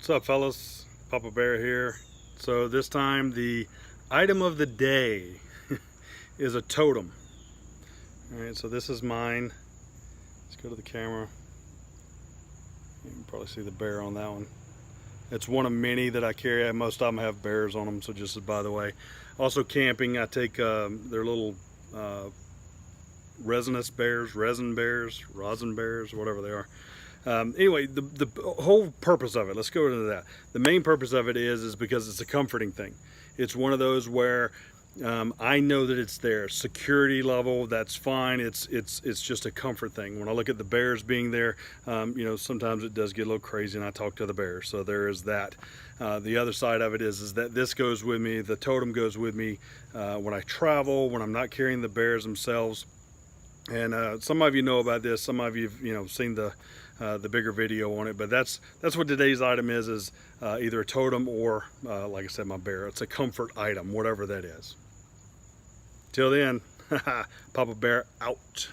What's up, fellas? Papa Bear here. So this time the item of the day is a totem. Alright, so this is mine. Let's go to the camera. You can probably see the bear on that one. It's one of many that I carry. Most of them have bears on them, so just as by the way. Also camping, I take their little resin bears, whatever they are. Anyway, the whole purpose of it, let's go into that. The main purpose of it is because it's a comforting thing. It's one of those where I know that it's there. Security level, that's fine. It's just a comfort thing. When I look at the bears being there, you know, sometimes it does get a little crazy and I talk to the bears. So there is that. The other side of it is that this goes with me. The totem goes with me when I travel, when I'm not carrying the bears themselves. And some of you know about this. Some of you've seen the bigger video on it. But that's what today's item is either a totem or, like I said, my bear. It's a comfort item, whatever that is. Till then, Papa Bear out.